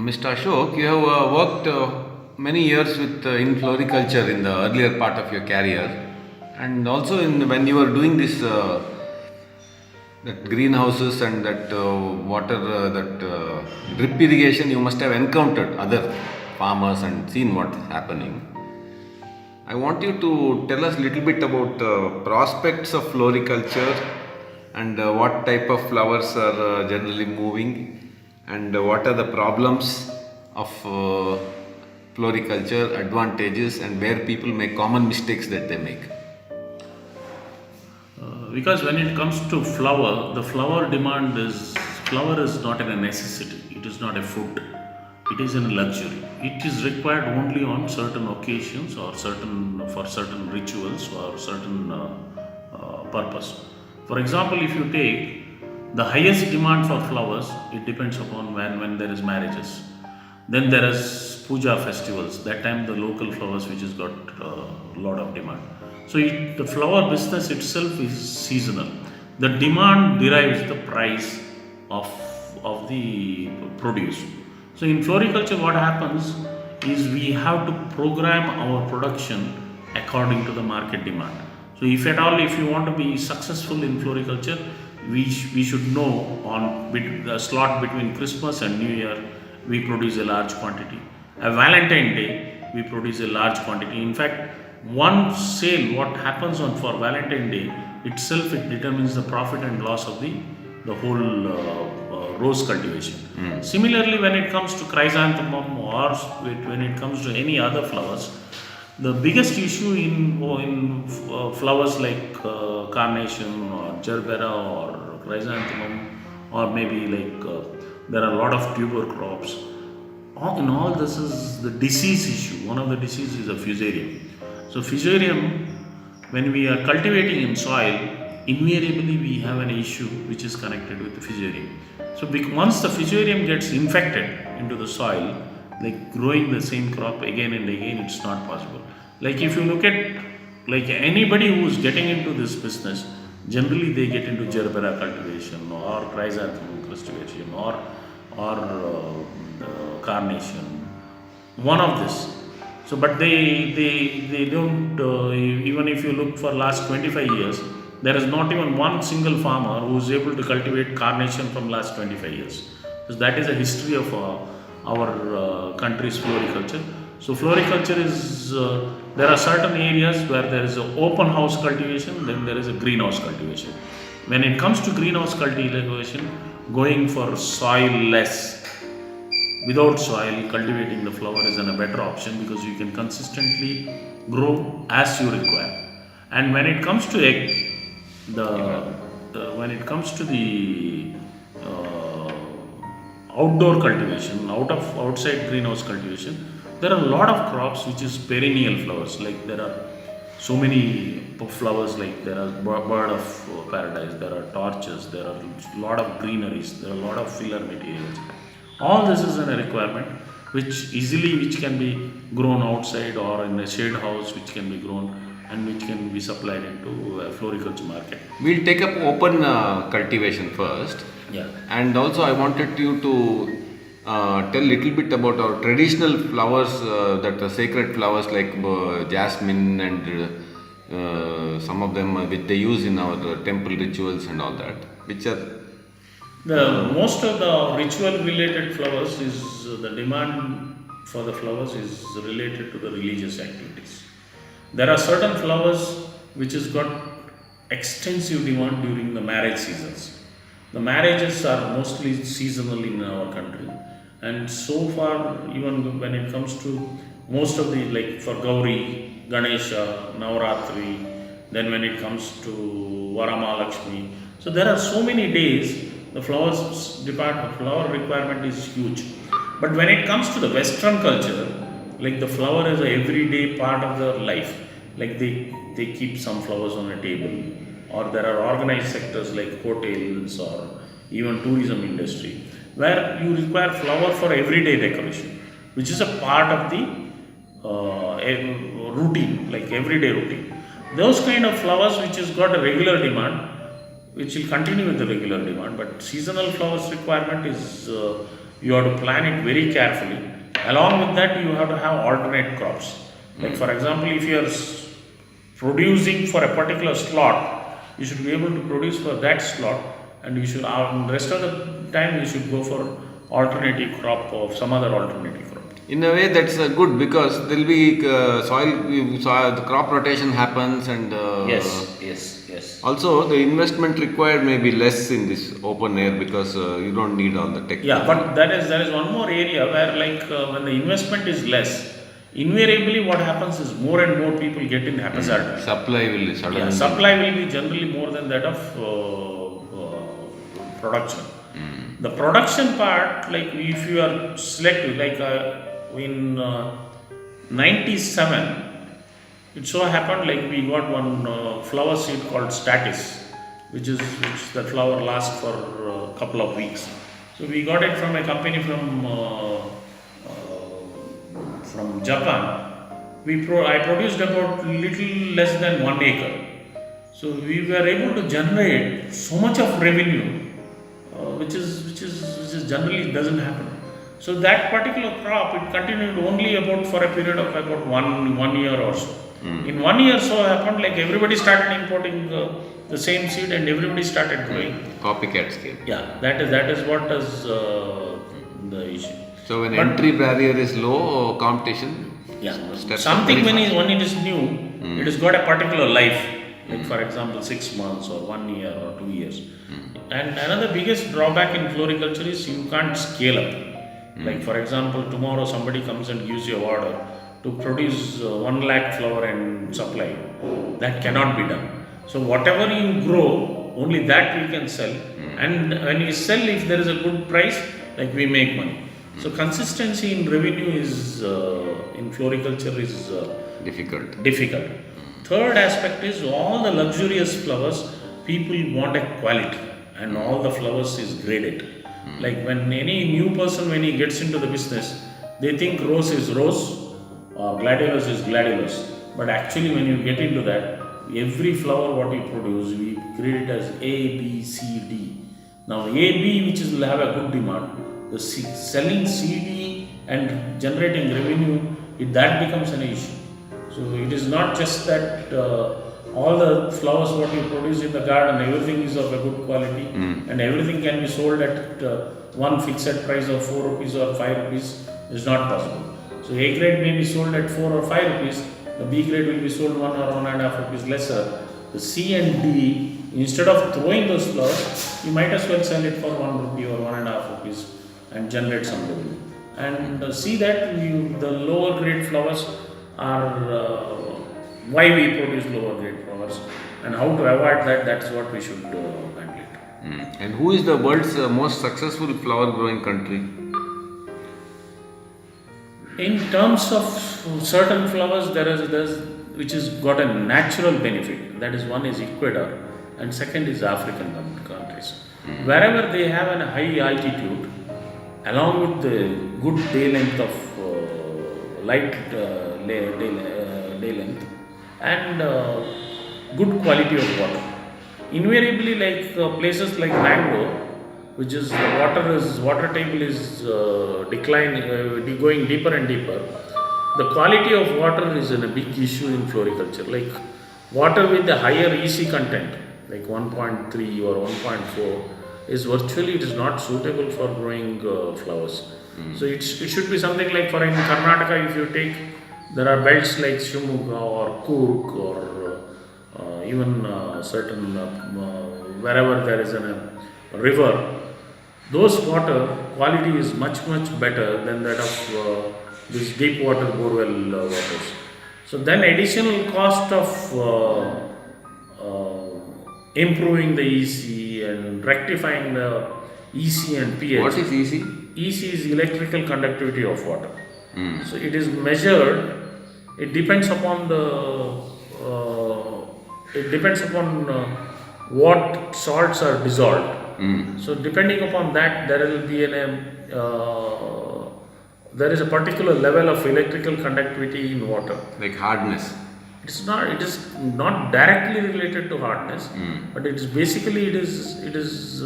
Mr. Ashok, you have worked many years with in floriculture in the earlier part of your career, and also when you were doing this that greenhouses and that water that drip irrigation, you must have encountered other farmers and seen what is happening. I want you to tell us a little bit about prospects of floriculture and what type of flowers are generally moving and what are the problems of floriculture, advantages, and where people make common mistakes that they make. Because when it comes to flower, the flower is not a necessity. It is not a food. It is a luxury. It is required only on certain occasions or for certain rituals or certain purpose. For example, if you take the highest demand for flowers, it depends upon when there is marriages. Then there is puja festivals. That time the local flowers which has got a lot of demand. So the flower business itself is seasonal. The demand derives the price of the produce. So in floriculture, what happens is we have to program our production according to the market demand. So if you want to be successful in floriculture, we should know on the slot between Christmas and New Year, we produce a large quantity. A Valentine Day, we produce a large quantity. In fact, one sale, what happens on for Valentine Day itself, it determines the profit and loss of the whole rose cultivation. Similarly, when it comes to chrysanthemum or when it comes to any other flowers, the biggest issue in flowers like carnation or gerbera or chrysanthemum or maybe there are a lot of tuber crops. In all this is the disease issue. One of the diseases is a fusarium. So fusarium, when we are cultivating in soil, invariably we have an issue which is connected with the fusarium. So once the fusarium gets infected into the soil, like growing the same crop again and again, it's not possible. Like if you look at anybody who is getting into this business, generally they get into gerbera cultivation or chrysanthemum cultivation or carnation, one of this. So, but they don't, even if you look for last 25 years, there is not even one single farmer who is able to cultivate carnation from last 25 years. So, that is a history of our country's floriculture. So, floriculture is, there are certain areas where there is an open house cultivation, then there is a greenhouse cultivation. When it comes to greenhouse cultivation, going for soil-less, without soil, cultivating the flower is a better option because you can consistently grow as you require. And when it comes to egg, when it comes to the outdoor cultivation, outside greenhouse cultivation, there are a lot of crops which is perennial flowers. Like there are so many flowers, like there are bird of paradise, there are torches, there are a lot of greeneries, there are a lot of filler materials. All this is a requirement which can be grown outside or in a shade house, which can be grown and which can be supplied into a floriculture market. We'll take up open cultivation first. Yeah. And also I wanted you to tell a little bit about our traditional flowers, that are sacred flowers like jasmine and some of them which they use in our temple rituals and all that, which are Most of the ritual related flowers the demand for the flowers is related to the religious activities. There are certain flowers which has got extensive demand during the marriage seasons. The marriages are mostly seasonal in our country, and so far, even when it comes to most of the, like for Gauri, Ganesha, Navaratri, then when it comes to Varamahalakshmi, so there are so many days. The flower requirement is huge. But when it comes to the Western culture, like the flower is an everyday part of their life. Like they keep some flowers on a table, or there are organized sectors like hotels or even tourism industry, where you require flower for everyday decoration, which is a part of the routine, like everyday routine. Those kind of flowers which has got a regular demand, which will continue with the regular demand, but seasonal flowers requirement is You have to plan it very carefully. Along with that, you have to have alternate crops. Like for example, if you are producing for a particular slot, you should be able to produce for that slot, and you should rest of the time you should go for alternative crop or some other alternative crop. In a way, that's good because there will be soil, the crop rotation happens, and Yes. also the investment required may be less in this open air because you don't need all the tech. Yeah, but there is one more area where like when the investment is less, invariably what happens is more and more people get in haphazard. Supply will suddenly. Yeah, supply will be generally more than that of production. The production part, like if you are selective, like in 97, it so happened like we got one flower seed called Status, which the flower lasts for a couple of weeks. So we got it from a company from Japan. I produced about little less than 1 acre. So we were able to generate so much of revenue, which is generally doesn't happen. So that particular crop, it continued only about for a period of about one year or so. In 1 year, so happened like everybody started importing the same seed and everybody started growing. Copycat scheme. Yeah, that is what is the issue. So when entry barrier is low, competition. Yeah, steps something very when fast. it is new, it has got a particular life. Like for example, 6 months or 1 year or 2 years. And another biggest drawback in floriculture is you can't scale up. Like for example, tomorrow somebody comes and gives you an order to produce 1 lakh flower and supply. That cannot be done. So whatever you grow, only that we can sell. And when we sell, if there is a good price, like we make money. So consistency in revenue is in floriculture is difficult. Third aspect is all the luxurious flowers, people want a quality, and all the flowers is graded. Like when any new person, when he gets into the business, they think rose is rose or gladiolus is gladiolus. But actually when you get into that, every flower what we produce, we grade it as A, B, C, D. Now A, B, which will have a good demand, the selling CD and generating revenue, that becomes an issue. So it is not just that all the flowers what you produce in the garden, everything is of a good quality and everything can be sold at one fixed price of 4 rupees or 5 rupees is not possible. So A grade may be sold at 4 or 5 rupees, the B grade will be sold 1 or 1.5 rupees lesser. The C and D, instead of throwing those flowers, you might as well sell it for 1 rupee or 1.5 rupees and generate some revenue. And see that the lower grade flowers are why we produce lower grade flowers and how to avoid that. That's what we should handle it. And who is the world's most successful flower growing country? In terms of certain flowers, there's which has got a natural benefit. That is, one is Ecuador and second is African countries. Wherever they have a high altitude, along with the good day length of light day length and good quality of water. Invariably, like places like Mango, which is water table is going deeper and deeper. The quality of water is a big issue in floriculture. Like water with the higher EC content, like 1.3 or 1.4, is virtually it is not suitable for growing flowers. So it should be something like, for in Karnataka, if you take, there are belts like Shimoga or Kurk or even certain wherever there is a river, those water quality is much better than that of this deep water borewell waters. So then additional cost of improving the EC and rectifying the EC and pH. What is EC? EC is electrical conductivity of water. So it is measured. It depends upon what salts are dissolved. So depending upon that, there will be there is a particular level of electrical conductivity in water. Like hardness. It is not directly related to hardness, but it is basically it is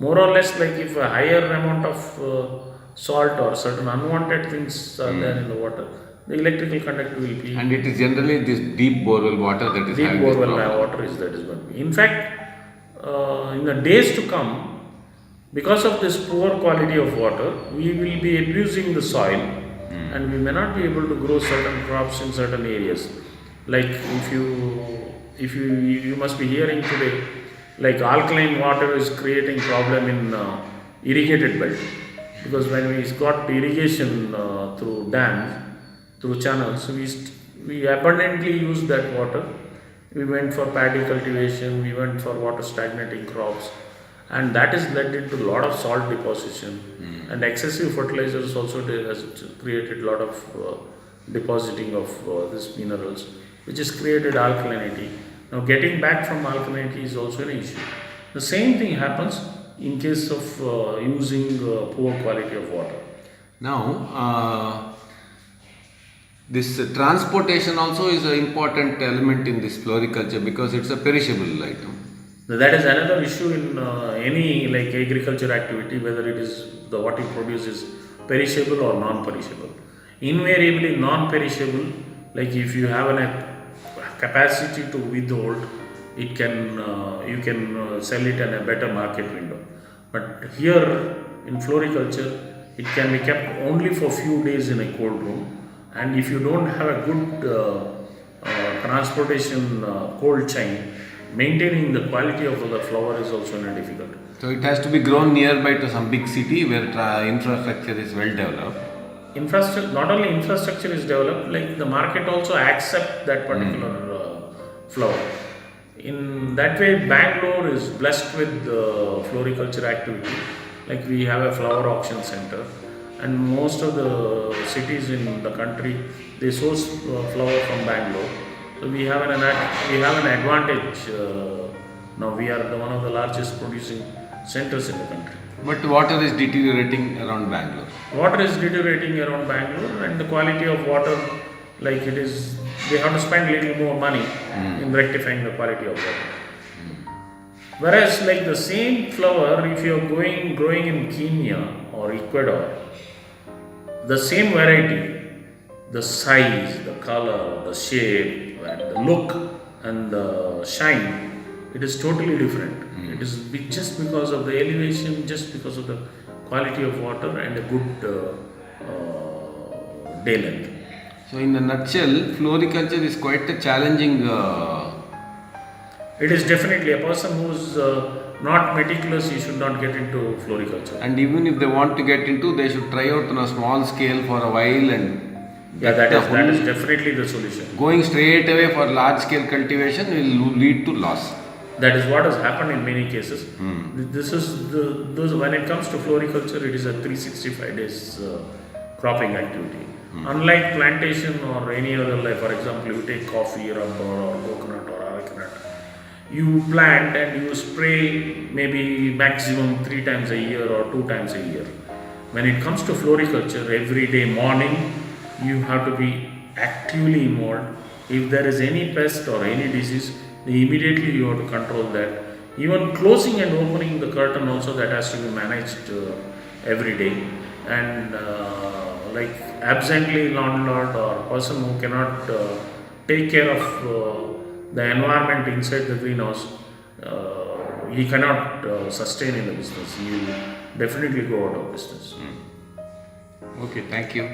More or less, like if a higher amount of salt or certain unwanted things are there in the water, the electrical conductivity will be And it is generally this deep borewell water that is deep having this borewell problem. water is that is going to be. In fact, in the days to come, because of this poor quality of water, we will be abusing the soil, and we may not be able to grow certain crops in certain areas. Like if you must be hearing today, like alkaline water is creating problem in irrigated belt, because when we got irrigation through dams, through channels, we abundantly used that water. We went for paddy cultivation, we went for water stagnating crops, and that has led into a lot of salt deposition. And excessive fertilizers also has created a lot of depositing of these minerals, which has created alkalinity. Now, getting back from alkalinity is also an issue. The same thing happens in case of using poor quality of water. Now, this transportation also is an important element in this floriculture because it's a perishable item. That is another issue in any like agriculture activity, whether it is what you produce is perishable or non-perishable. Invariably non-perishable, like if you have a capacity to withhold, it can you can sell it in a better market window. But here in floriculture, it can be kept only for few days in a cold room, and if you don't have a good transportation cold chain, maintaining the quality of the flower is also difficult. So it has to be grown nearby to some big city where infrastructure is well developed. Infrastructure, not only infrastructure is developed, like the market also accept that particular flower. In that way, Bangalore is blessed with floriculture activity. Like we have a flower auction center, and most of the cities in the country, they source flower from Bangalore. So we have an advantage. Now we are one of the largest producing centers in the country. But water is deteriorating around Bangalore. Water is deteriorating around Bangalore, and the quality of water, like it is, they have to spend little more money in rectifying the quality of water. Whereas, like the same flower, if you are growing in Kenya or Ecuador, the same variety, the size, the color, the shape, and the look, and the shine, it is totally different. It is just because of the elevation, just because of the quality of water and a good day length. So, in a nutshell, floriculture is quite a challenging. It is definitely a person who is not meticulous, he should not get into floriculture. And even if they want to get into, they should try out on a small scale for a while and. Yeah, that is definitely the solution. Going straight away for large scale cultivation will lead to loss. That is what has happened in many cases. This is when it comes to floriculture, it is a 365 days cropping activity. Unlike plantation or any other, like for example, you take coffee, rubber, or coconut or arecanut, you plant and you spray maybe maximum 3 times a year or 2 times a year. When it comes to floriculture, every day morning you have to be actively involved. If there is any pest or any disease, immediately you have to control that. Even closing and opening the curtain also, that has to be managed every day. And like absently landlord or person who cannot take care of the environment inside the greenhouse, he cannot sustain in the business. He will definitely go out of business. Okay, thank you.